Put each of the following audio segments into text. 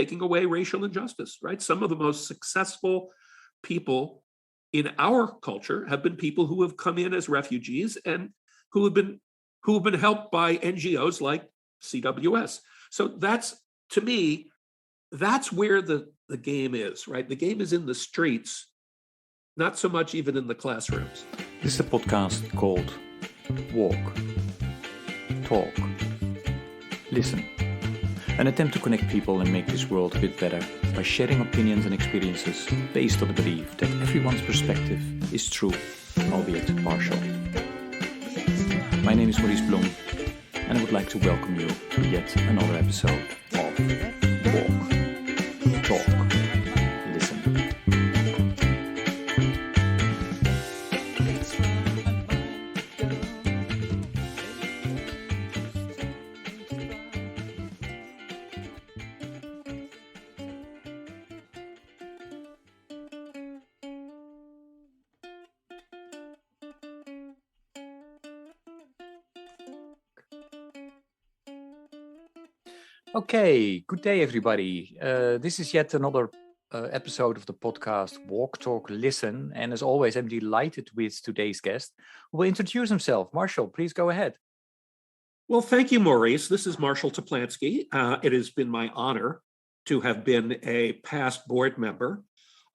taking away racial injustice, right? Some of the most successful people in our culture have been people who have come in as refugees and who have been helped by NGOs like CWS. So that's, to me, that's where the game is, right? The game is in the streets, not so much even in the classrooms. This is a podcast called Walk, Talk, Listen. An attempt to connect people and make this world a bit better by sharing opinions and experiences based on the belief that everyone's perspective is true, albeit partial. My name is Maurice Blom, and I would like to welcome you to yet another episode of Walk, Talk, Listen. Okay, good day, everybody. This is yet another episode of the podcast Walk, Talk, Listen. And as always, I'm delighted with today's guest, who will introduce himself. Marshall, please go ahead. Well, thank you, Maurice. This is Marshall Toplansky. It has been my honor to have been a past board member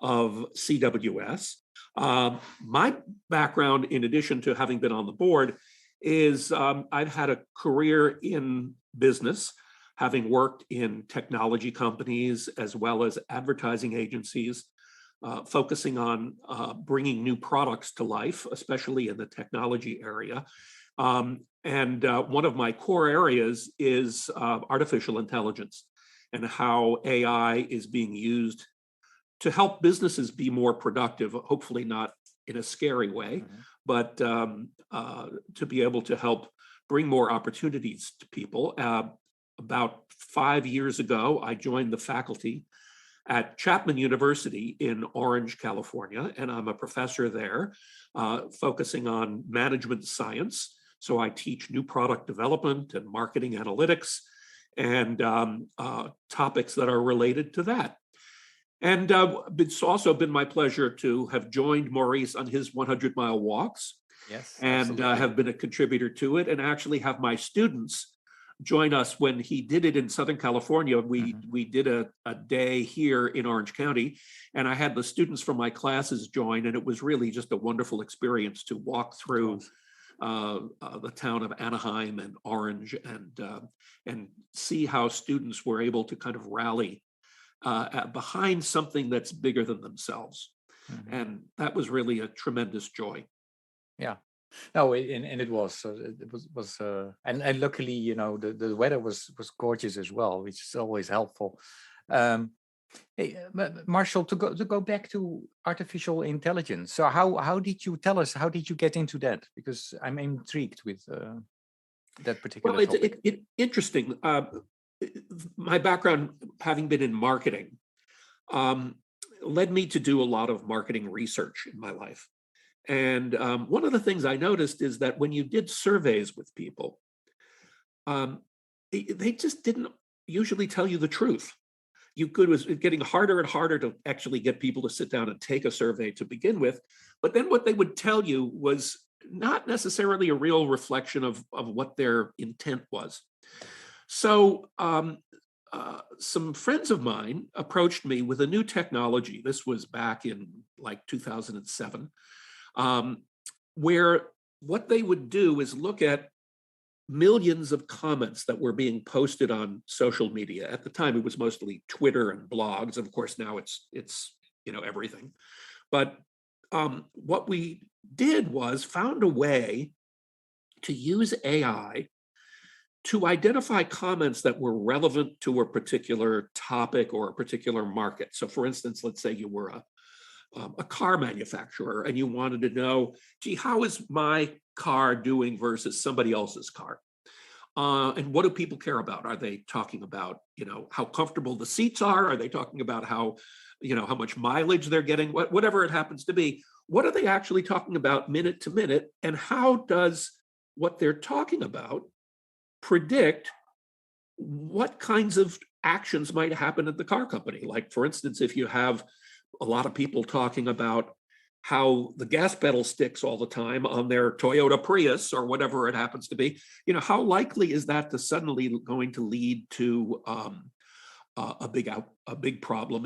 of CWS. My background, in addition to having been on the board, is I've had a career in business, having worked in technology companies as well as advertising agencies, focusing on bringing new products to life, especially in the technology area. And one of my core areas is artificial intelligence and how AI is being used to help businesses be more productive, hopefully not in a scary way, but to be able to help bring more opportunities to people. About 5 years ago, I joined the faculty at Chapman University in Orange, California, and I'm a professor there, focusing on management science. So I teach new product development and marketing analytics and topics that are related to that. And it's also been my pleasure to have joined Maurice on his 100-mile walks. Yes, and have been a contributor to it, and actually have my students join us when he did it in Southern California. We did a day here in Orange County, and I had the students from my classes join, and it was really just a wonderful experience to walk through the town of Anaheim and Orange and see how students were able to kind of rally behind something that's bigger than themselves. And that was really a tremendous joy. Yeah. No, and it was and luckily, you know, the weather was gorgeous as well, which is always helpful. Hey, Marshall, to go back to artificial intelligence. So how did you tell us? How did you get into that? Because I'm intrigued with that particular topic. It's interesting. My background, having been in marketing, led me to do a lot of marketing research in my life. And one of the things I noticed is that when you did surveys with people, they just didn't usually tell you the truth. It was getting harder and harder to actually get people to sit down and take a survey to begin with. But then what they would tell you was not necessarily a real reflection of what their intent was. So some friends of mine approached me with a new technology. This was back in like 2007. Where what they would do is look at millions of comments that were being posted on social media. At the time, it was mostly Twitter and blogs. Of course, now it's everything. But what we did was found a way to use AI to identify comments that were relevant to a particular topic or a particular market. So, for instance, let's say you were a car manufacturer and you wanted to know, gee, how is my car doing versus somebody else's car? And what do people care about? Are they talking about, how comfortable the seats are? Are they talking about how much mileage they're getting? Whatever it happens to be, what are they actually talking about minute to minute? And how does what they're talking about predict what kinds of actions might happen at the car company. Like, for instance, if you have a lot of people talking about how the gas pedal sticks all the time on their Toyota Prius or whatever it happens to be, how likely is that to suddenly going to lead to a big problem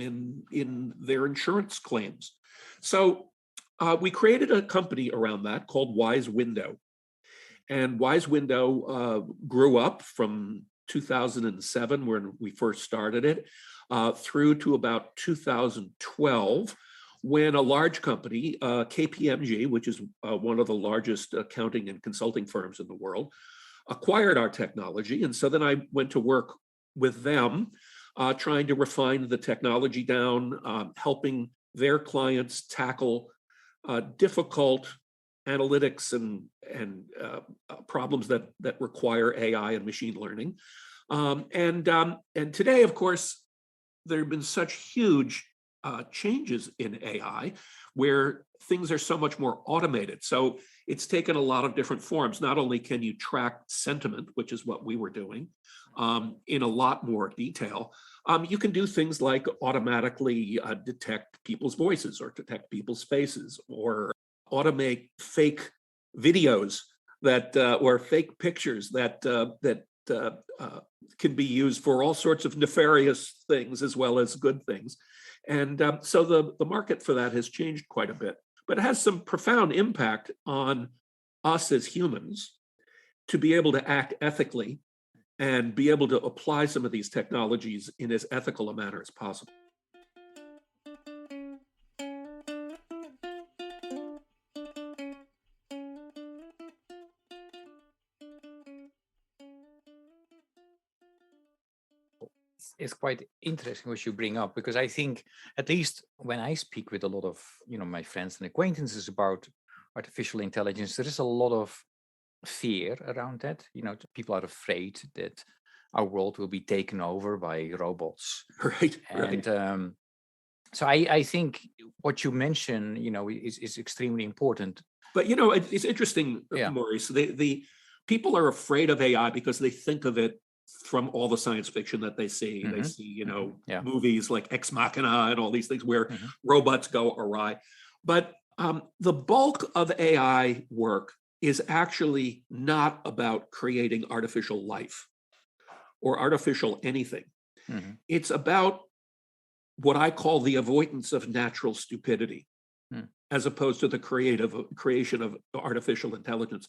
in their insurance claims? So we created a company around that called Wise Window. And Wise Window grew up from 2007, when we first started it, through to about 2012, when a large company, KPMG, which is one of the largest accounting and consulting firms in the world, acquired our technology. And so then I went to work with them, trying to refine the technology down, helping their clients tackle difficult analytics and problems that require AI and machine learning. And today, of course, there have been such huge changes in AI, where things are so much more automated. So it's taken a lot of different forms. Not only can you track sentiment, which is what we were doing, in a lot more detail, you can do things like automatically detect people's voices or detect people's faces, or automate fake videos that or fake pictures that can be used for all sorts of nefarious things as well as good things. And so the market for that has changed quite a bit, but it has some profound impact on us as humans to be able to act ethically and be able to apply some of these technologies in as ethical a manner as possible. It's quite interesting what you bring up, because I think, at least when I speak with a lot of my friends and acquaintances about artificial intelligence, there is a lot of fear around that. People are afraid that our world will be taken over by robots. Right. And so I think what you mentioned, is extremely important. But it's interesting, Maurice. The people are afraid of AI because they think of it from all the science fiction that they see. They see, movies like Ex Machina and all these things where robots go awry. But the bulk of AI work is actually not about creating artificial life or artificial anything. It's about what I call the avoidance of natural stupidity, as opposed to the creation of artificial intelligence.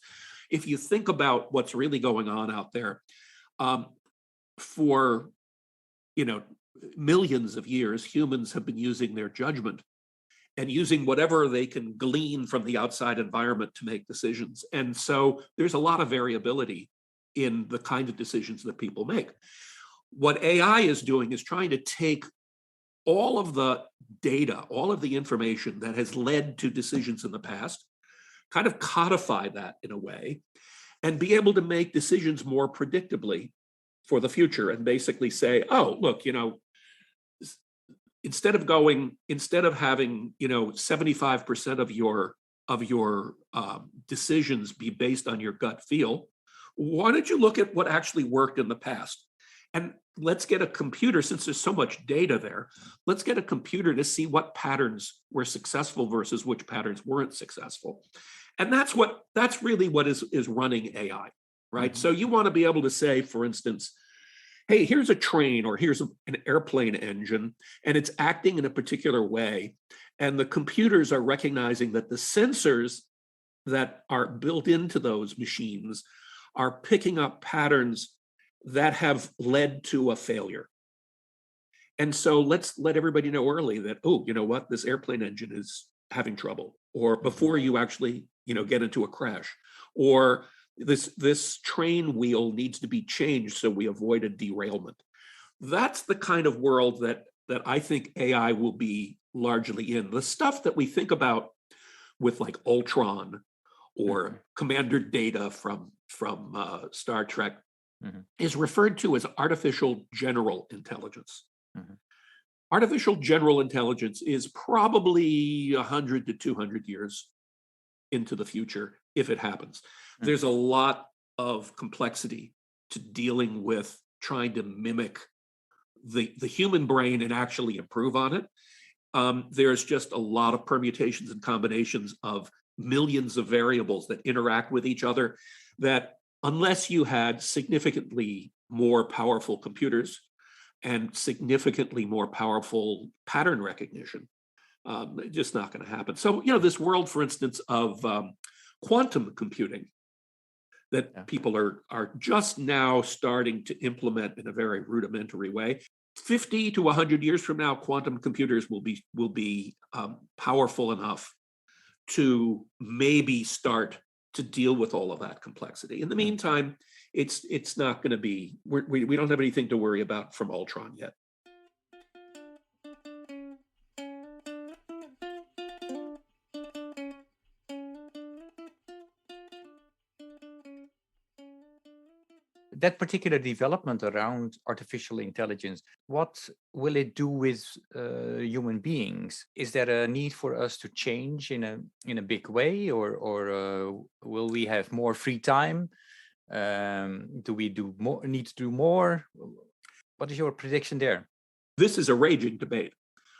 If you think about what's really going on out there, for millions of years, humans have been using their judgment and using whatever they can glean from the outside environment to make decisions. And so there's a lot of variability in the kind of decisions that people make. What AI is doing is trying to take all of the data, all of the information that has led to decisions in the past, kind of codify that in a way, and be able to make decisions more predictably for the future, and basically say, oh, look, instead of having 75% of your decisions be based on your gut feel, why don't you look at what actually worked in the past? And let's get a computer, since there's so much data there, let's get a computer to see what patterns were successful versus which patterns weren't successful. And that's really what is running AI, right? So you want to be able to say, for instance, hey, here's a train or here's an airplane engine, and it's acting in a particular way. And the computers are recognizing that the sensors that are built into those machines are picking up patterns that have led to a failure. And so let's let everybody know early that, oh, you know what, this airplane engine is having trouble, or before you actually, get into a crash, or this train wheel needs to be changed so we avoid a derailment. That's the kind of world that I think AI will be largely in. The stuff that we think about with like Ultron or Commander Data from Star Trek is referred to as artificial general intelligence. Artificial general intelligence is probably 100 to 200 years into the future, if it happens. There's a lot of complexity to dealing with trying to mimic the human brain and actually improve on it. There's just a lot of permutations and combinations of millions of variables that interact with each other that unless you had significantly more powerful computers and significantly more powerful pattern recognition, just not going to happen. So, this world, for instance, of quantum computing that people are just now starting to implement in a very rudimentary way. 50 to 100 years from now, quantum computers will be powerful enough to maybe start to deal with all of that complexity. In the meantime, it's not going to be, we don't have anything to worry about from Ultron yet. That particular development around artificial intelligence, what will it do with human beings? Is there a need for us to change in a big way, or will we have more free time? Do we need to do more? What is your prediction there? This is a raging debate.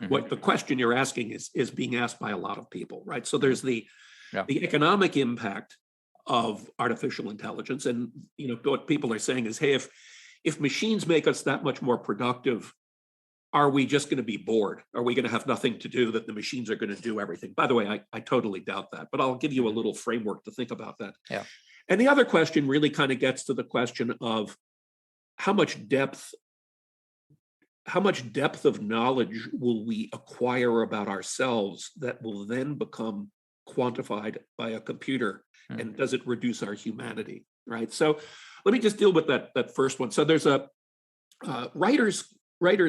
What the question you're asking is being asked by a lot of people, right? So there's the economic impact of artificial intelligence, and what people are saying is, hey, if machines make us that much more productive, are we just going to be bored? Are we going to have nothing to do, that the machines are going to do everything? By the way, I totally doubt that, but I'll give you a little framework to think about that. Yeah. And the other question really kind of gets to the question of how much depth of knowledge will we acquire about ourselves that will then become quantified by a computer, and does it reduce our humanity, right? So let me just deal with that first one. So there's a writers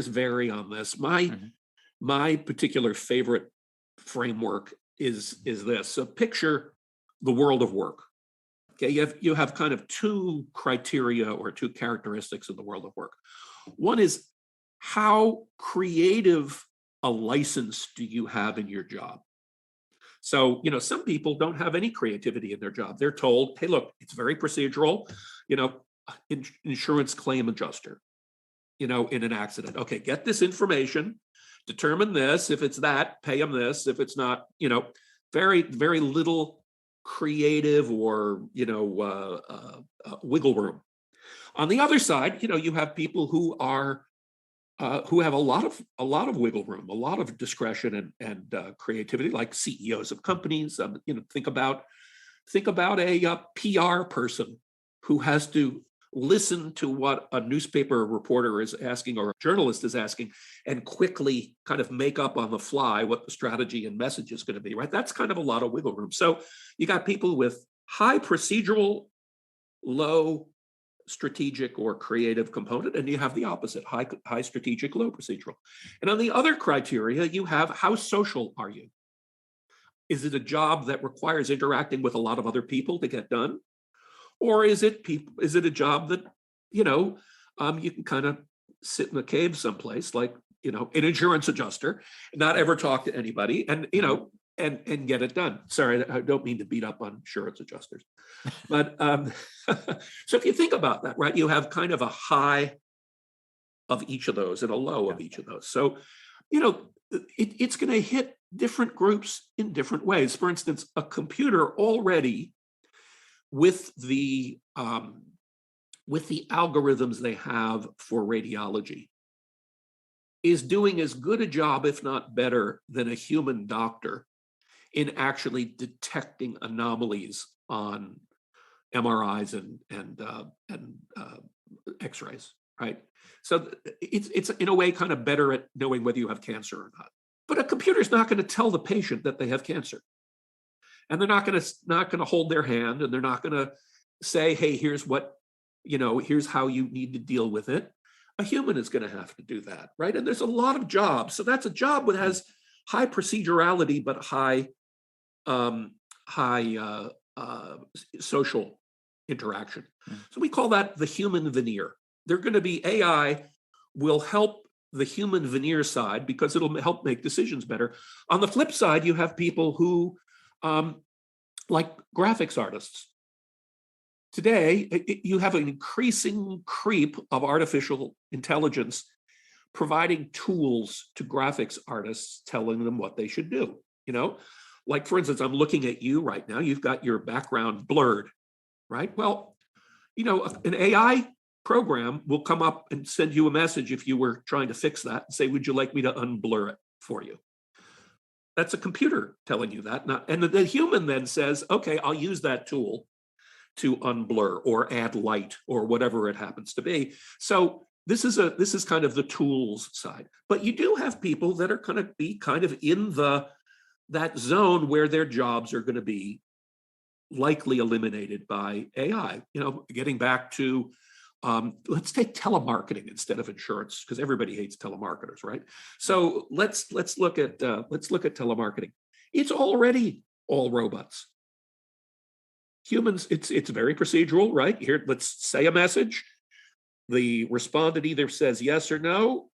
vary on this. My particular favorite framework is this. So picture the world of work. Okay, you have kind of two criteria or two characteristics of the world of work. One is, how creative a license do you have in your job? So, some people don't have any creativity in their job. They're told, hey, look, it's very procedural, insurance claim adjuster, in an accident. Okay, get this information, determine this. If it's that, pay them this. If it's not, very, very little creative or, wiggle room. On the other side, you have people who have a lot of wiggle room, a lot of discretion and creativity, like CEOs of companies. Think about a PR person who has to listen to what a newspaper reporter is asking or a journalist is asking, and quickly kind of make up on the fly what the strategy and message is going to be. Right? That's kind of a lot of wiggle room. So you got people with high procedural, low strategic or creative component, and you have the opposite, high strategic, low procedural. And on the other criteria, you have, how social are you? Is it a job that requires interacting with a lot of other people to get done? Or is it a job that, you can kind of sit in a cave someplace, like, an insurance adjuster, not ever talk to anybody, and, and get it done. Sorry, I don't mean to beat up on insurance adjusters. But so if you think about that, right, you have kind of a high of each of those and a low of each of those. So, it's going to hit different groups in different ways. For instance, a computer already with the algorithms they have for radiology is doing as good a job, if not better, than a human doctor in actually detecting anomalies on MRIs and X-rays, right? So it's in a way kind of better at knowing whether you have cancer or not. But a computer's not going to tell the patient that they have cancer, and they're not going to hold their hand, and they're not going to say, "Hey, here's how you need to deal with it." A human is going to have to do that, right? And there's a lot of jobs. So that's a job that has high procedurality, but high social interaction. So we call that the human veneer. They're going to be, AI will help the human veneer side because it'll help make decisions better. On the flip side, you have people who, like graphics artists. Today, you have an increasing creep of artificial intelligence providing tools to graphics artists, telling them what they should do. Like, for instance, I'm looking at you right now. You've got your background blurred, right? Well, an AI program will come up and send you a message if you were trying to fix that and say, would you like me to unblur it for you? That's a computer telling you that. And the human then says, okay, I'll use that tool to unblur or add light or whatever it happens to be. So this is kind of the tools side. But you do have people that are going to be kind of in that zone where their jobs are going to be likely eliminated by AI. Getting back to let's take telemarketing instead of insurance, because everybody hates telemarketers, right? So let's look at telemarketing. It's already all robots. Humans, it's very procedural, right? Here, let's say a message. The respondent either says yes or no.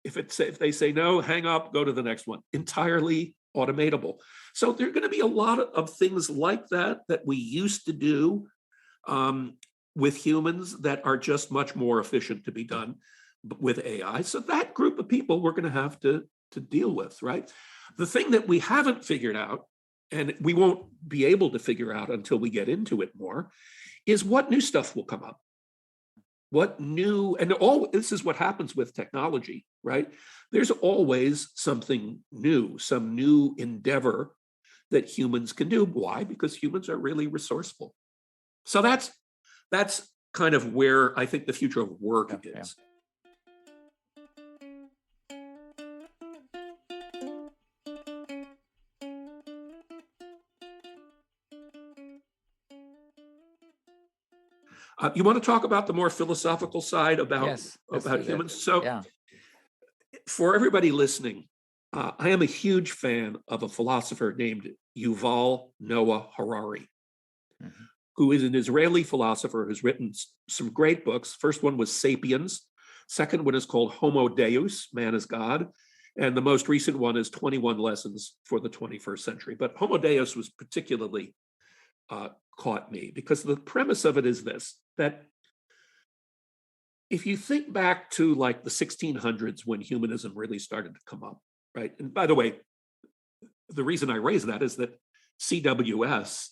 If they say no, hang up, go to the next one. Entirely automatable. So there are going to be a lot of things like that we used to do with humans that are just much more efficient to be done with AI. So that group of people we're going to have to deal with, right? The thing that we haven't figured out, and we won't be able to figure out until we get into it more, is what new stuff will come up. This is what happens with technology, right? There's always something new, some new endeavor that humans can do. Why? Because humans are really resourceful. So that's kind of where I think the future of work is. You want to talk about the more philosophical side about humans? So for everybody listening, I am a huge fan of a philosopher named Yuval Noah Harari, who is an Israeli philosopher who's written some great books. First one was Sapiens. Second one is called Homo Deus, Man is God. And the most recent one is 21 Lessons for the 21st Century. But Homo Deus was particularly caught me because the premise of it is this, that if you think back to like the 1600s when humanism really started to come up, right? And by the way, the reason I raise that is that CWS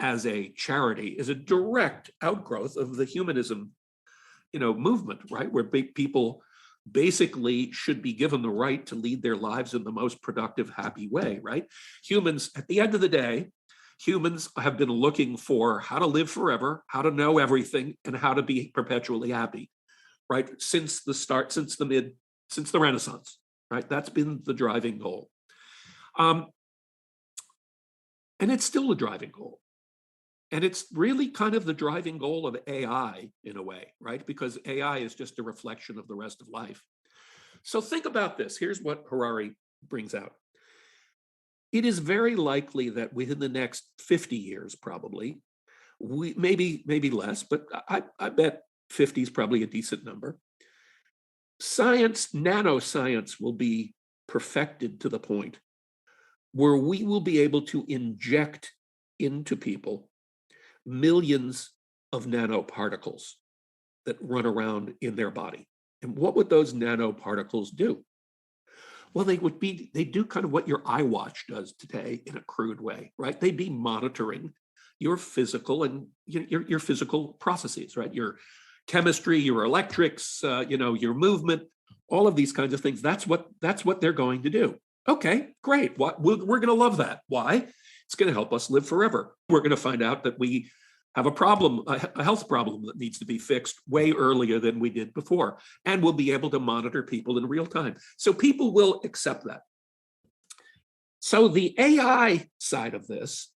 as a charity is a direct outgrowth of the humanism, movement, right? Where people basically should be given the right to lead their lives in the most productive, happy way, right? Humans, at the end of the day, humans have been looking for how to live forever, how to know everything, and how to be perpetually happy, right? Since the Renaissance, right? That's been the driving goal. And it's still a driving goal. And it's really kind of the driving goal of AI in a way, right? Because AI is just a reflection of the rest of life. So think about this. Here's what Harari brings out. It is very likely that within the next 50 years, probably, maybe less, but I bet 50 is probably a decent number. Nanoscience will be perfected to the point where we will be able to inject into people millions of nanoparticles that run around in their body. And what would those nanoparticles do? Well, they do kind of what your iWatch does today in a crude way, right? They'd be monitoring your physical and your physical processes, right? Your chemistry, your electrics, your movement, all of these kinds of things. That's what they're going to do. Okay, great. We're going to love that. Why? It's going to help us live forever. We're going to find out that we have a health problem that needs to be fixed way earlier than we did before. And we'll be able to monitor people in real time. So people will accept that. So the AI side of this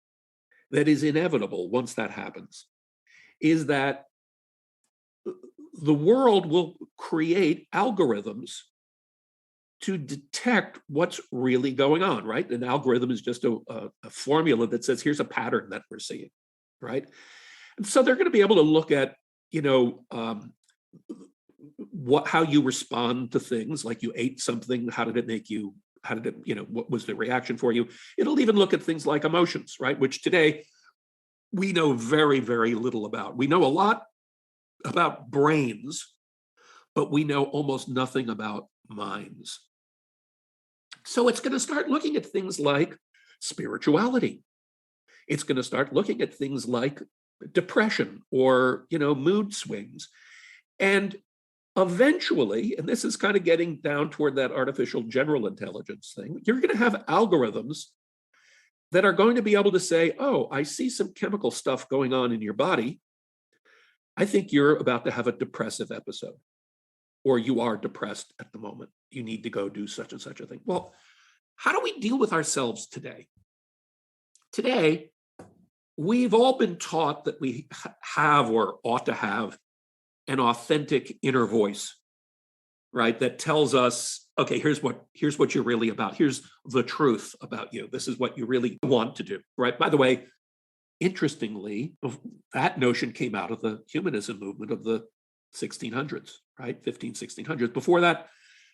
that is inevitable once that happens is that the world will create algorithms to detect what's really going on, right? An algorithm is just a formula that says, here's a pattern that we're seeing, right? And so they're going to be able to look at, how you respond to things, like you ate something, what was the reaction for you? It'll even look at things like emotions, right? Which today we know very, very little about. We know a lot about brains, but we know almost nothing about minds. So it's going to start looking at things like spirituality. It's going to start looking at things like depression or, mood swings. And eventually, and this is kind of getting down toward that artificial general intelligence thing, you're going to have algorithms that are going to be able to say, oh, I see some chemical stuff going on in your body. I think you're about to have a depressive episode, or you are depressed at the moment. You need to go do such and such a thing. Well, how do we deal with ourselves today? Today, we've all been taught that we have or ought to have an authentic inner voice, right? That tells us, okay, here's what you're really about. Here's the truth about you. This is what you really want to do, right? By the way, interestingly, that notion came out of the humanism movement of the 1600s, right? 1600s. Before that,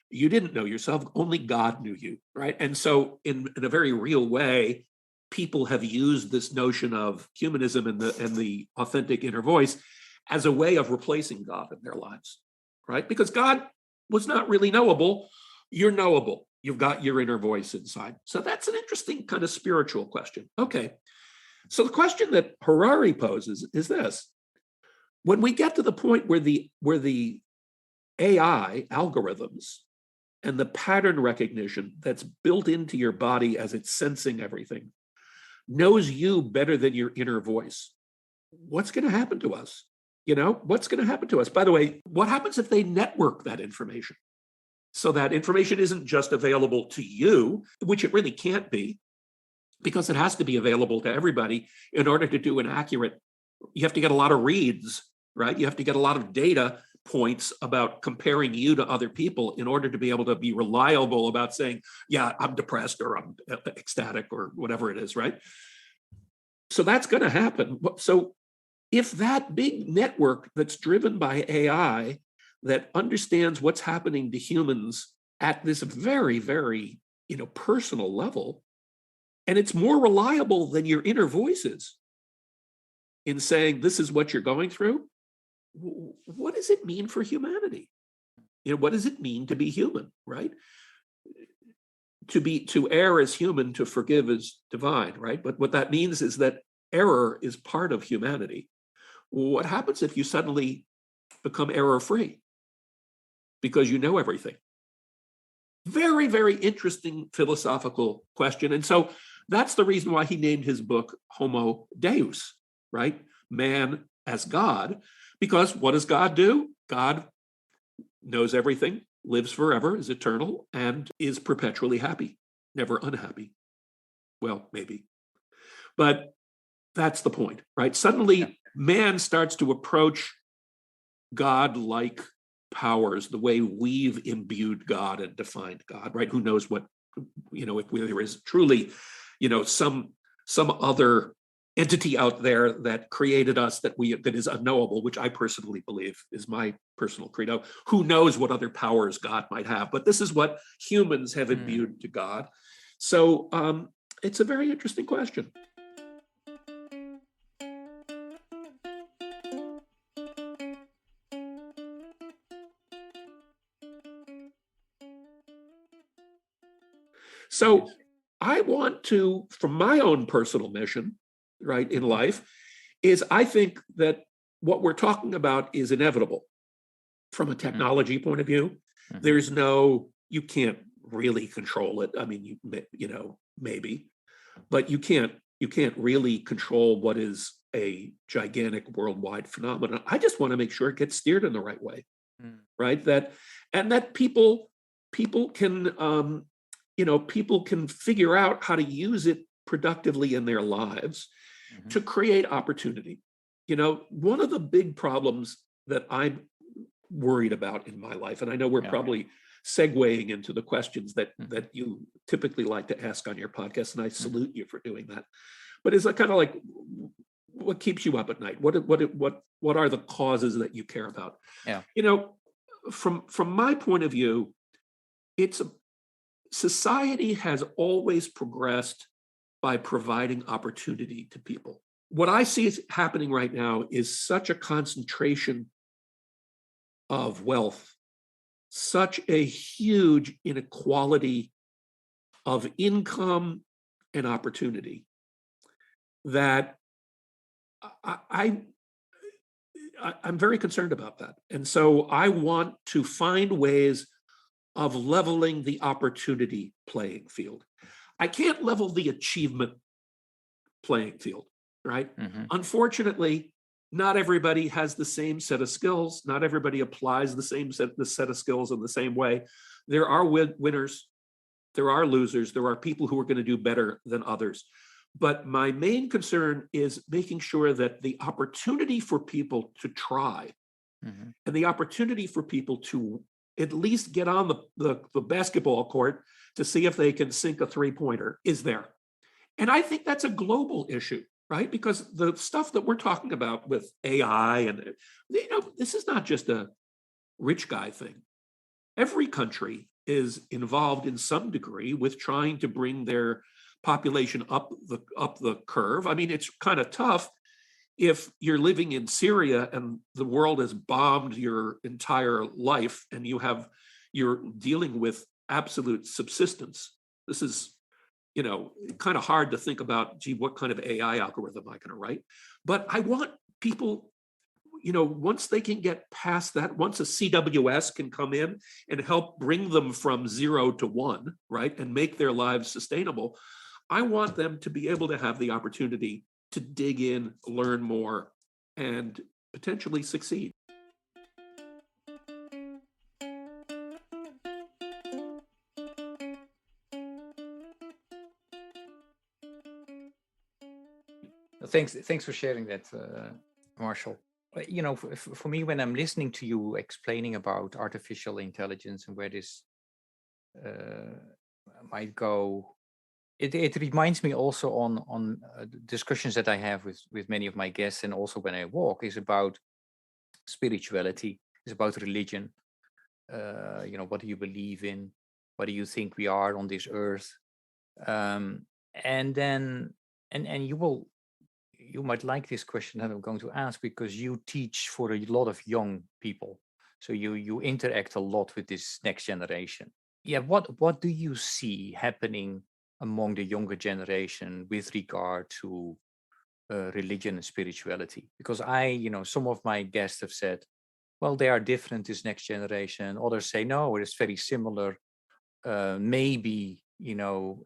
you didn't know yourself, only God knew you, right? And so in a very real way, people have used this notion of humanism and the authentic inner voice as a way of replacing God in their lives, right? Because God was not really knowable. You're knowable. You've got your inner voice inside. So that's an interesting kind of spiritual question. Okay. So the question that Harari poses is this. When we get to the point where the AI algorithms and the pattern recognition that's built into your body as it's sensing everything knows you better than your inner voice, what's going to happen to us? What's going to happen to us? By the way, what happens if they network that information? So that information isn't just available to you, which it really can't be, because it has to be available to everybody in order to do an accurate, you have to get a lot of reads, right? You have to get a lot of data points about comparing you to other people in order to be able to be reliable about saying, yeah, I'm depressed or I'm ecstatic or whatever it is, right? So that's going to happen. So if that big network that's driven by AI that understands what's happening to humans at this very, very, personal level, and it's more reliable than your inner voices in saying, this is what you're going through, what does it mean for humanity? What does it mean to be human, right? To err is human, to forgive is divine, right? But what that means is that error is part of humanity. What happens if you suddenly become error-free because you know everything? Very, very interesting philosophical question. And so that's the reason why he named his book Homo Deus, right? Man as God. Because what does God do? God knows everything, lives forever, is eternal, and is perpetually happy, never unhappy. Well, maybe. But that's the point, right? Suddenly, man starts to approach God-like powers the way we've imbued God and defined God, right? Who knows what, if there is truly, some other entity out there that created us that is unknowable, which I personally believe is my personal credo. Who knows what other powers God might have? But this is what humans have imbued to God. So it's a very interesting question. So I want to, from my own personal mission, right, in life, is I think that what we're talking about is inevitable from a technology point of view. There's you can't really control it. I mean, maybe, but you can't really control what is a gigantic worldwide phenomenon. I just want to make sure it gets steered in the right way, right? That people can people can figure out how to use it productively in their lives to create opportunity. One of the big problems that I'm worried about in my life, and I know we're probably segueing into the questions that you typically like to ask on your podcast, and I salute you for doing that. But it's kind of like, what keeps you up at night? What are the causes that you care about? Yeah. From my point of view, society has always progressed by providing opportunity to people. What I see is happening right now is such a concentration of wealth such a huge inequality of income and opportunity that I'm very concerned about that. And so I want to find ways of leveling the opportunity playing field. I can't level the achievement playing field, right? Mm-hmm. Unfortunately, not everybody has the same set of skills. Not everybody applies the set of skills in the same way. There are winners, there are losers, there are people who are going to do better than others. But my main concern is making sure that the opportunity for people to try Mm-hmm. and the opportunity for people to at least get on the basketball court to see if they can sink a three-pointer is there. And I think that's a global issue, right? Because the stuff that we're talking about with AI and, this is not just a rich guy thing. Every country is involved in some degree with trying to bring their population up the curve. I mean, it's kind of tough if you're living in Syria and the world has bombed your entire life and you're dealing with absolute subsistence. This is, kind of hard to think about, gee, what kind of AI algorithm am I going to write? But I want people, once they can get past that, once a CWS can come in and help bring them from 0 to 1, right, and make their lives sustainable, I want them to be able to have the opportunity to dig in, learn more, and potentially succeed. Thanks for sharing that, Marshall. For me, when I'm listening to you explaining about artificial intelligence and where this might go, it reminds me also on discussions that I have with many of my guests, and also when I walk, is about spirituality, is about religion. What do you believe in? What do you think we are on this earth? And you might like this question that I'm going to ask, because you teach for a lot of young people, so you interact a lot with this next generation. Yeah, what do you see happening among the younger generation with regard to religion and spirituality? Because some of my guests have said, well, they are different, this next generation. Others say, no, it is very similar. Maybe, their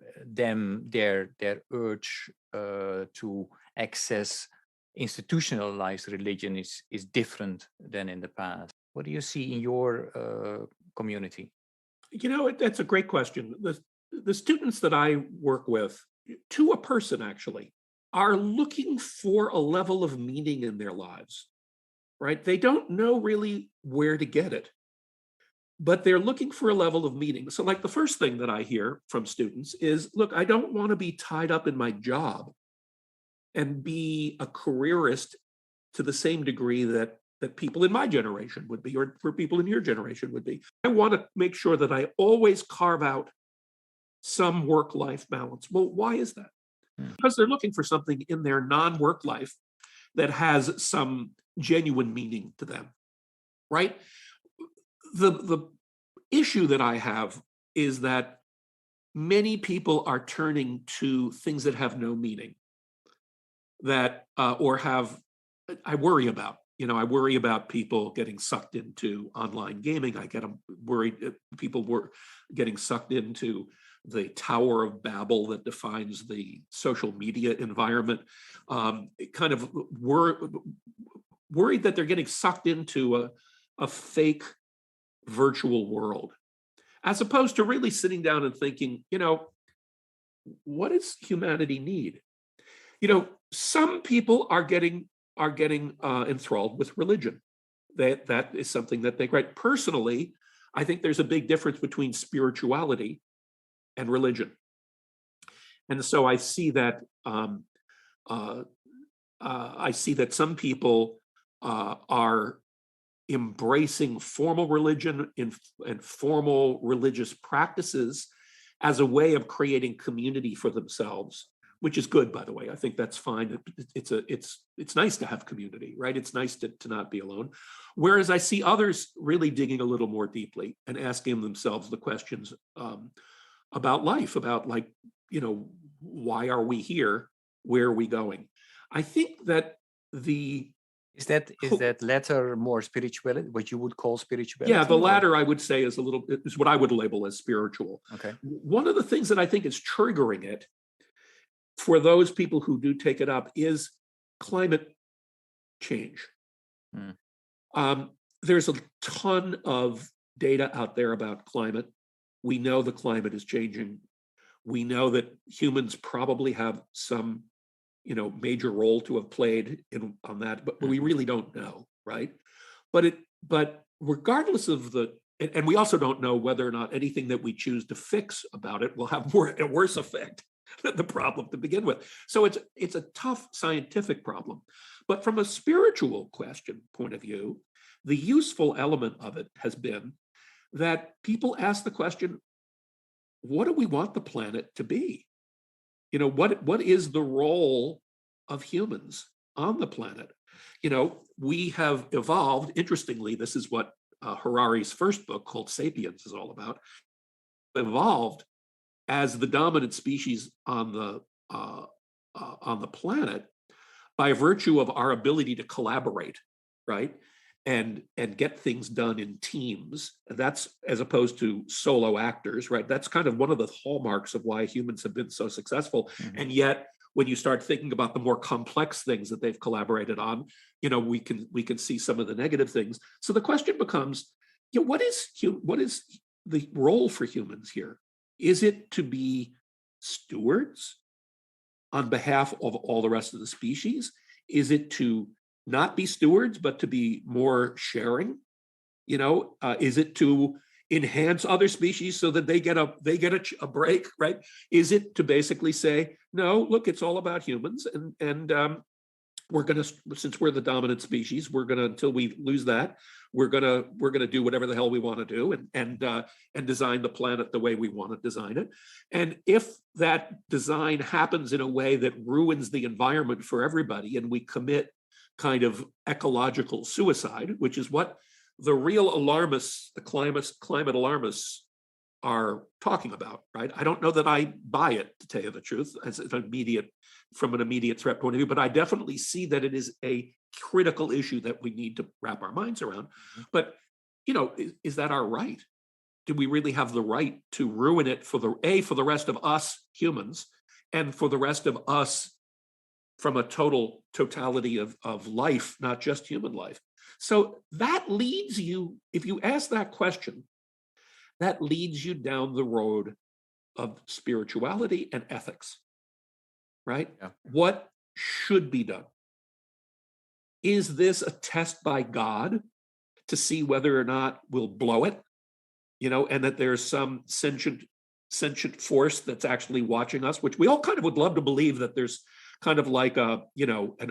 urge to access institutionalized religion is different than in the past. What do you see in your community? That's a great question. The students that I work with, to a person actually, are looking for a level of meaning in their lives, right? They don't know really where to get it, but they're looking for a level of meaning. So like the first thing that I hear from students is, look, I don't want to be tied up in my job and be a careerist to the same degree that people in my generation would be, or for people in your generation would be. I want to make sure that I always carve out some work-life balance. Well, why is that? Because they're looking for something in their non-work life that has some genuine meaning to them, right? The issue that I have is that many people are turning to things that have no meaning, that I worry about. I worry about people getting sucked into online gaming. I get worried people were getting sucked into the Tower of Babel that defines the social media environment. Kind of worried that they're getting sucked into a fake virtual world, as opposed to really sitting down and thinking, what does humanity need? Some people are getting enthralled with religion. That is something that they write. Personally, I think there's a big difference between spirituality and religion, and so I see that some people are embracing formal religion and formal religious practices as a way of creating community for themselves, which is good, by the way. I think that's fine. It's nice to have community, right? It's nice to not be alone. Whereas I see others really digging a little more deeply and asking themselves the questions about life, about like, why are we here? Where are we going? I think that is that latter more spirituality, what you would call spirituality? Yeah, the latter I would say is what I would label as spiritual. Okay. One of the things that I think is triggering it for those people who do take it up is climate change. There's a ton of data out there about climate. We know the climate is changing. We know that humans probably have some, major role to have played on that, but we really don't know, right? But regardless of and we also don't know whether or not anything that we choose to fix about it will have a worse effect than the problem to begin with. So it's a tough scientific problem. But from a spiritual point of view, the useful element of it has been that people ask the question, what do we want the planet to be? What is the role of humans on the planet? We have evolved. Interestingly, this is what Harari's first book called Sapiens is all about. Evolved as the dominant species on the planet by virtue of our ability to collaborate, right? And get things done in teams. And that's as opposed to solo actors, right? That's kind of one of the hallmarks of why humans have been so successful. Mm-hmm. And yet, when you start thinking about the more complex things that they've collaborated on, we can see some of the negative things. So the question becomes, what is the role for humans here? Is it to be stewards on behalf of all the rest of the species? Is it to not be stewards, but to be more sharing? Is it to enhance other species so that they get a break, right? Is it to basically say, no, look, it's all about humans, and we're gonna, since we're the dominant species, we're gonna, until we lose that, we're gonna do whatever the hell we want to do and design the planet the way we want to design it. And if that design happens in a way that ruins the environment for everybody, and we commit kind of ecological suicide, which is what the real alarmists, the climate alarmists, are talking about, right? I don't know that I buy it, to tell you the truth, from an immediate threat point of view, but I definitely see that it is a critical issue that we need to wrap our minds around. Mm-hmm. But, is that our right? Do we really have the right to ruin it for the rest of us humans, and for the rest of us from a totality of life, not just human life? So that leads you, if you ask that question, that leads you down the road of spirituality and ethics, right? Yeah. What should be done? Is this a test by God to see whether or not we'll blow it, and that there's some sentient force that's actually watching us, which we all kind of would love to believe, that there's kind of like an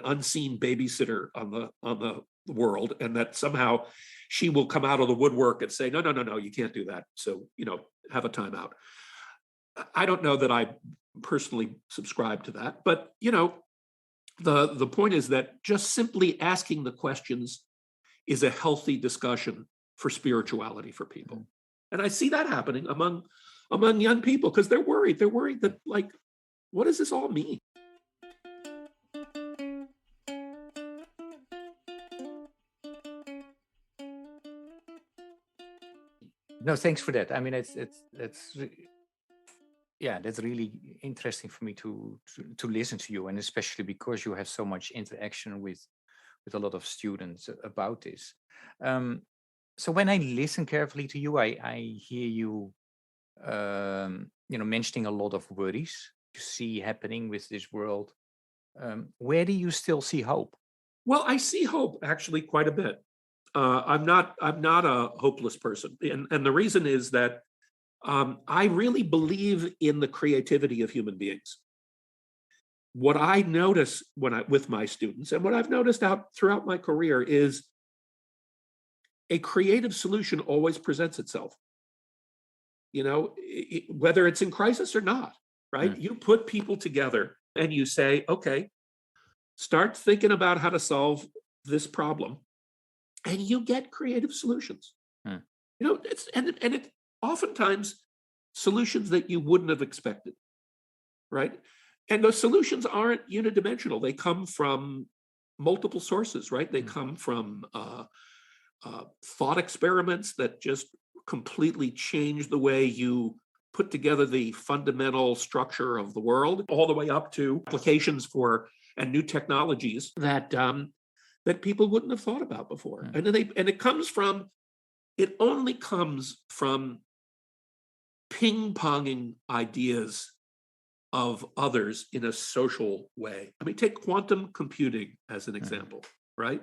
unseen babysitter on the world, and that somehow she will come out of the woodwork and say, no, you can't do that. So, have a timeout. I don't know that I personally subscribe to that, but, the point is that just simply asking the questions is a healthy discussion for spirituality for people. And I see that happening among young people, because they're worried. They're worried that, like, what does this all mean? No, thanks for that. I mean, that's really interesting for me to listen to you, and especially because you have so much interaction with a lot of students about this. So when I listen carefully to you, I hear you, mentioning a lot of worries you see happening with this world. Where do you still see hope? Well, I see hope actually quite a bit. I'm not a hopeless person, and the reason is that I really believe in the creativity of human beings. What I notice with my students, and what I've noticed out throughout my career, is a creative solution always presents itself. Whether it's in crisis or not, right? You put people together and you say, okay, start thinking about how to solve this problem, and you get creative solutions. It's oftentimes solutions that you wouldn't have expected, right? And those solutions aren't unidimensional. They come from multiple sources, right? They come from thought experiments that just completely change the way you put together the fundamental structure of the world, all the way up to applications for and new technologies that that people wouldn't have thought about before. And it only comes from ping-ponging ideas of others in a social way. I mean, take quantum computing as an example, right?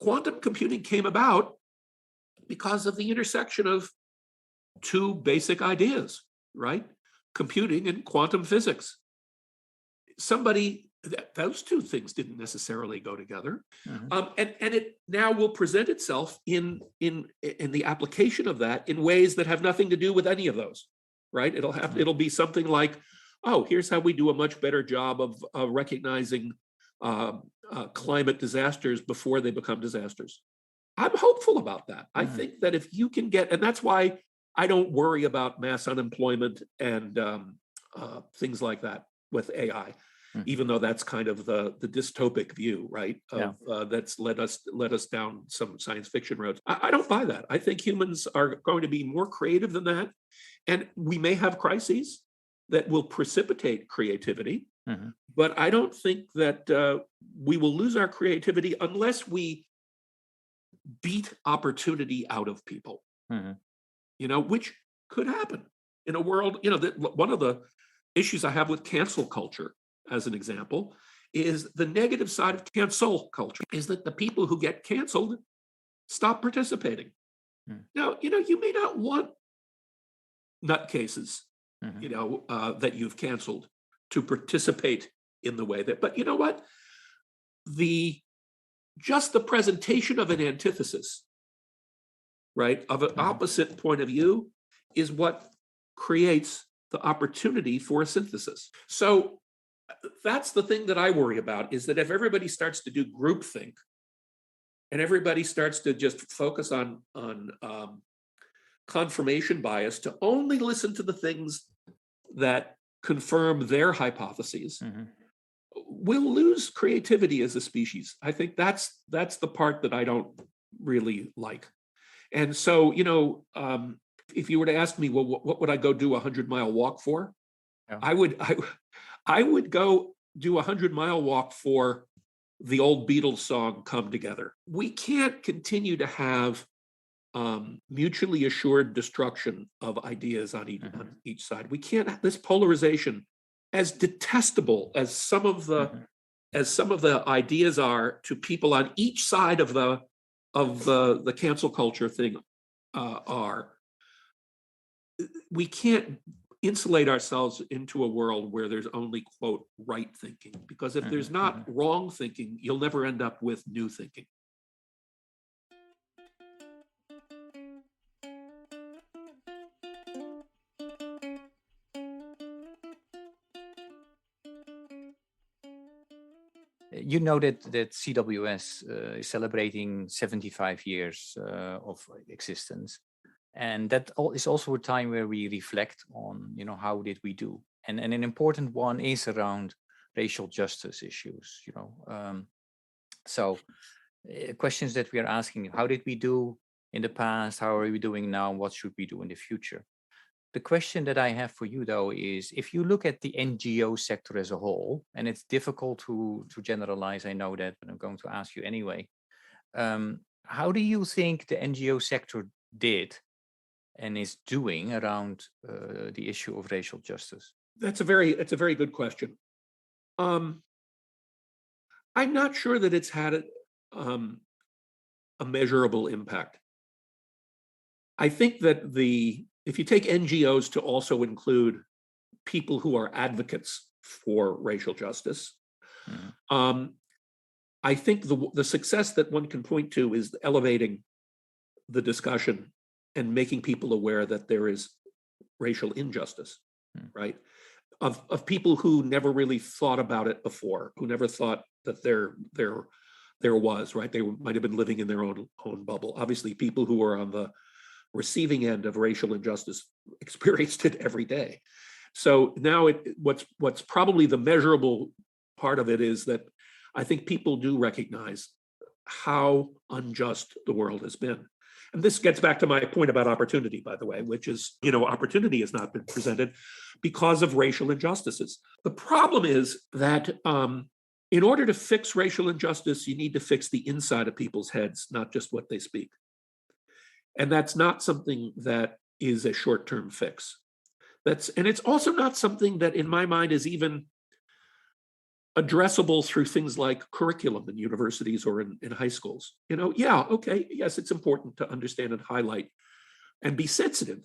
Quantum computing came about because of the intersection of two basic ideas, right? Computing and quantum physics. Those two things didn't necessarily go together. And it now will present itself in the application of that in ways that have nothing to do with any of those, right? It'll be something like, oh, here's how we do a much better job of recognizing climate disasters before they become disasters. I'm hopeful about that. I think that if you can and that's why I don't worry about mass unemployment and things like that with AI, even though that's kind of the dystopic view, right? That's led us down some science fiction roads. I don't buy that. I think humans are going to be more creative than that. And we may have crises that will precipitate creativity, but I don't think that we will lose our creativity unless we beat opportunity out of people, which could happen in a world, one of the issues I have with cancel culture, as an example, is the negative side of cancel culture is that the people who get canceled stop participating. Now, you may not want nutcases, that you've canceled to participate in the way that, but you know what? Just the presentation of an antithesis, right, of an opposite point of view is what creates the opportunity for a synthesis. So that's the thing that I worry about, is that if everybody starts to do groupthink and everybody starts to just focus on confirmation bias, to only listen to the things that confirm their hypotheses, we'll lose creativity as a species. I think that's the part that I don't really like. And so, if you were to ask me, well, what would I go do a 100-mile walk for? Yeah. I would go do a 100-mile walk for the old Beatles song, Come Together. We can't continue to have mutually assured destruction of ideas on each side. We can't, this polarization, as detestable as some of the ideas are to people on each side of the cancel culture thing are, we can't insulate ourselves into a world where there's only, quote, right thinking, because if there's not wrong thinking, you'll never end up with new thinking. You know that CWS is celebrating 75 years of existence. And that is also a time where we reflect on, how did we do? And an important one is around racial justice issues, So questions that we are asking, how did we do in the past? How are we doing now? What should we do in the future? The question that I have for you, though, is if you look at the NGO sector as a whole, and it's difficult to generalize, I know that, but I'm going to ask you anyway. How do you think the NGO sector did and is doing around the issue of racial justice? It's a very good question. I'm not sure that it's had a measurable impact. I think that if you take NGOs to also include people who are advocates for racial justice, I think the success that one can point to is elevating the discussion and making people aware that there is racial injustice, right? of people who never really thought about it before, who never thought that there was, right? They might have been living in their own bubble. Obviously, people who are on the receiving end of racial injustice experienced it every day. So now what's probably the measurable part of it is that I think people do recognize how unjust the world has been. And this gets back to my point about opportunity, by the way, which is, opportunity has not been presented because of racial injustices. The problem is that in order to fix racial injustice, you need to fix the inside of people's heads, not just what they speak. And that's not something that is a short-term fix. And it's also not something that, in my mind, is even addressable through things like curriculum in universities or in high schools. Yes, it's important to understand and highlight and be sensitive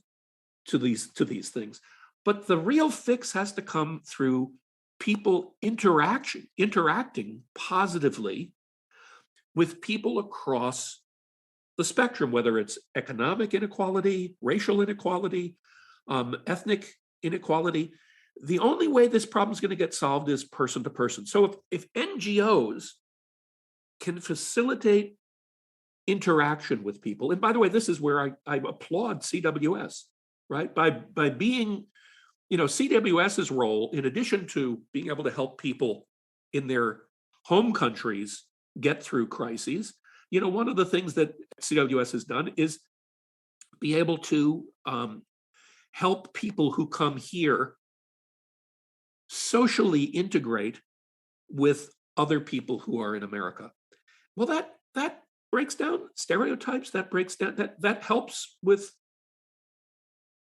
to these things. But the real fix has to come through people interacting positively with people across the spectrum, whether it's economic inequality, racial inequality, ethnic inequality. The only way this problem is going to get solved is person to person. So if NGOs can facilitate interaction with people, and by the way, this is where I applaud CWS, right? By being, CWS's role, in addition to being able to help people in their home countries get through crises, one of the things that CWS has done is be able to help people who come here socially integrate with other people who are in America. Well, that breaks down stereotypes, that helps with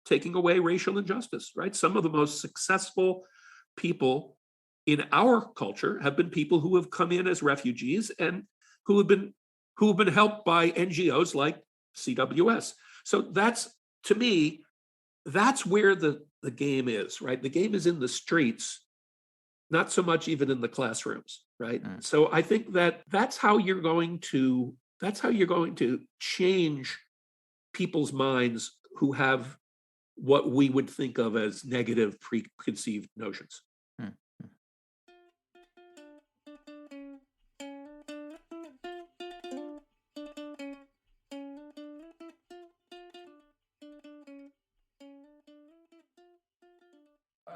taking away racial injustice, right? Some of the most successful people in our culture have been people who have come in as refugees and who have been helped by NGOs like CWS. So to me, that's where the game is, right? The game is in the streets, not so much even in the classrooms, right? So I think that's how you're going to change people's minds who have what we would think of as negative preconceived notions.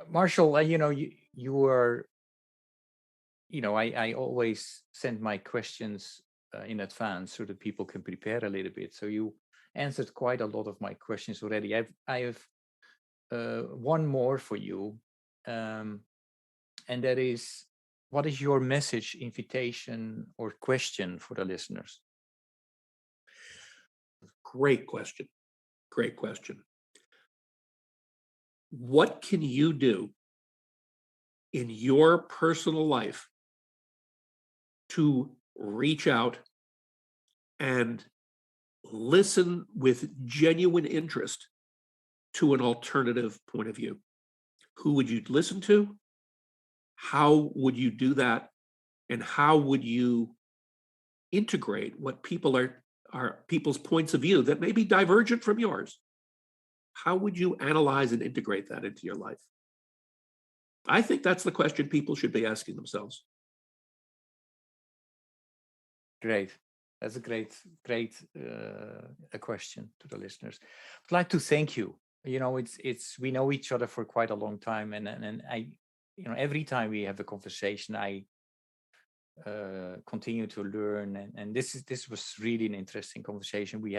Marshall, you are, I always send my questions in advance so that people can prepare a little bit. So you answered quite a lot of my questions already. I have one more for you, and that is, what is your message, invitation, or question for the listeners? Great question. What can you do in your personal life to reach out and listen with genuine interest to an alternative point of view? Who would you listen to? How would you do that? And how would you integrate what people's points of view that may be divergent from yours? How would you analyze and integrate that into your life? I think that's the question people should be asking themselves. Great. That's a great a question to the listeners. I'd like to thank you. It's we know each other for quite a long time, and I, every time we have a conversation, I continue to learn, and this was really an interesting conversation we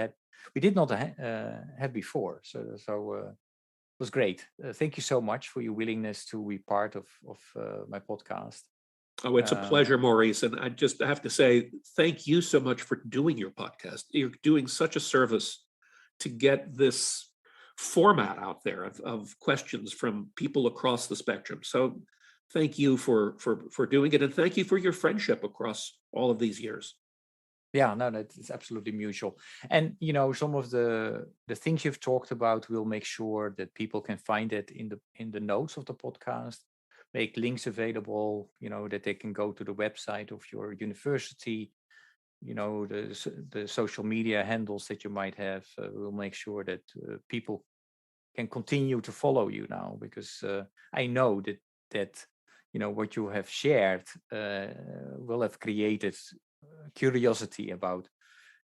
did not have before. So it was great. Thank you so much for your willingness to be part of my podcast. Oh, it's a pleasure, Maurice. And I just have to say, thank you so much for doing your podcast. You're doing such a service to get this format out there of questions from people across the spectrum. So thank you for doing it. And thank you for your friendship across all of these years. Yeah, no, that's absolutely mutual. And, some of the things you've talked about, we'll make sure that people can find it in the notes of the podcast, make links available, that they can go to the website of your university, the social media handles that you might have. We'll make sure that people can continue to follow you now, because I know that that what you have shared will have created curiosity about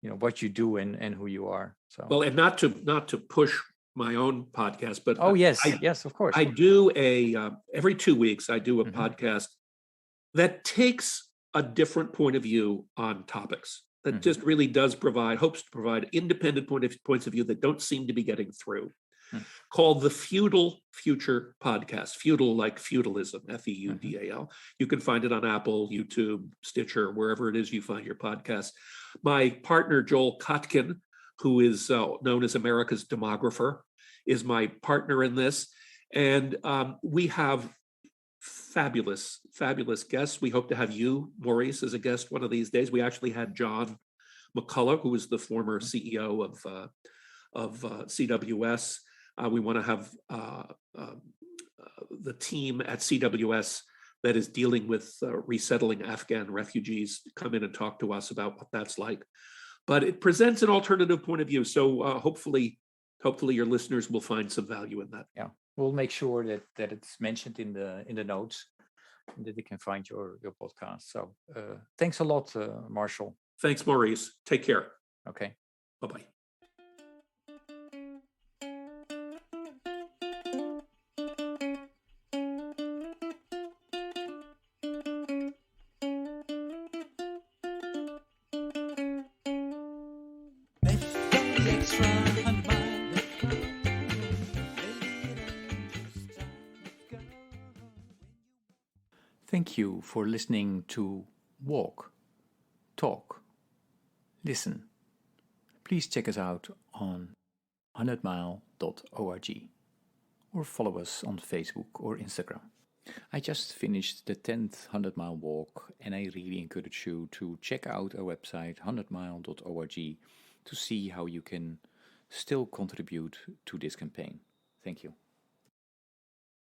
what you do and who you are. So well, and not to push my own podcast, but yes, of course. I do every 2 weeks I do a podcast that takes a different point of view on topics, that just really hopes to provide independent points of view that don't seem to be getting through, called the Feudal Future Podcast. Feudal like feudalism, Feudal. You can find it on Apple, YouTube, Stitcher, wherever it is you find your podcast. My partner, Joel Kotkin, who is known as America's demographer, is my partner in this. And we have fabulous guests. We hope to have you, Maurice, as a guest one of these days. We actually had John McCullough, who was the former CEO of CWS. We want to have the team at CWS that is dealing with resettling Afghan refugees come in and talk to us about what that's like. But it presents an alternative point of view. So hopefully your listeners will find some value in that. Yeah, we'll make sure that it's mentioned in the notes, and that they can find your podcast. So thanks a lot, Marshall. Thanks, Maurice. Take care. Okay. Bye-bye. Thank you for listening to Walk, Talk, Listen. Please check us out on 100mile.org or follow us on Facebook or Instagram. I just finished the 10th 100-mile walk, and I really encourage you to check out our website 100mile.org to see how you can still contribute to this campaign. Thank you.